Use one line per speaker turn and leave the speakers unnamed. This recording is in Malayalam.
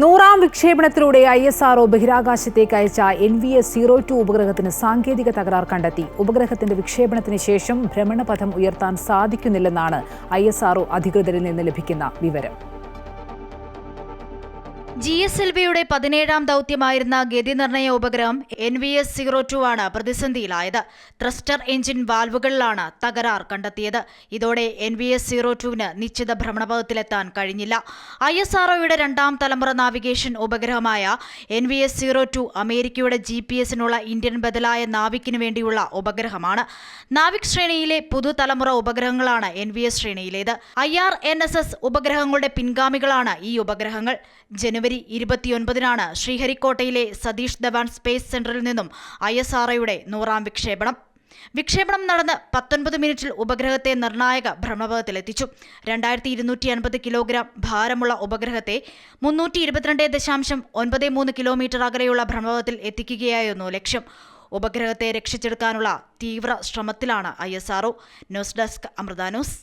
100ാം വിക്ഷേപണത്തിലൂടെ ISRO ബഹിരാകാശത്തേക്ക് അയച്ച NVS-02 ഉപഗ്രഹത്തിന് സാങ്കേതിക തകരാർ കണ്ടെത്തി. ഉപഗ്രഹത്തിന്റെ വിക്ഷേപണത്തിന് ശേഷം ഭ്രമണപഥം ഉയർത്താൻ സാധിക്കുന്നില്ലെന്നാണ് ISRO അധികൃതരിൽ നിന്ന് ലഭിക്കുന്ന വിവരം.
GSLVയുടെ 17ാം ദൗത്യമായിരുന്ന ഗതിനിർണയ ഉപഗ്രഹം NVS-02 ആണ് പ്രതിസന്ധിയിലായത്. ത്രസ്റ്റർ എഞ്ചിൻ വാൽവുകളിലാണ് തകരാർ കണ്ടെത്തിയത്. ഇതോടെ NVS-02ന് നിശ്ചിത ഭ്രമണപഥത്തിലെത്താൻ കഴിഞ്ഞില്ല. ISROയുടെ 2ാം തലമുറ നാവിഗേഷൻ ഉപഗ്രഹമായ NVS-02 അമേരിക്കയുടെ GPS-നുള്ള ഇന്ത്യൻ ബദലായ നാവിക്കിനു വേണ്ടിയുള്ള ഉപഗ്രഹമാണ്. നാവിക് ശ്രേണിയിലെ പുതുതലമുറ ഉപഗ്രഹങ്ങളാണ് NVS ശ്രേണിയിലേത്. IRNSS ഉപഗ്രഹങ്ങളുടെ പിൻഗാമികളാണ് ഈ ഉപഗ്രഹങ്ങൾ. ജനുവരി 29-നാണ് ശ്രീഹരിക്കോട്ടയിലെ സതീഷ് ധവാൻ സ്പേസ് സെന്ററിൽ നിന്നും ISROയുടെ 100ാം വിക്ഷേപണം നടന്ന് 19 മിനിറ്റിൽ ഉപഗ്രഹത്തെ നിർണായക ഭ്രമണപഥത്തിലെത്തിച്ചു. 2250 കിലോഗ്രാം ഭാരമുള്ള ഉപഗ്രഹത്തെ 322.93 കിലോമീറ്റർ അകലെയുള്ള ഭ്രമണപഥത്തിൽ എത്തിക്കുകയായിരുന്നു ലക്ഷ്യം. ഉപഗ്രഹത്തെ രക്ഷിച്ചെടുക്കാനുള്ള തീവ്ര ശ്രമത്തിലാണ് ISRO. News desk, Amrita news.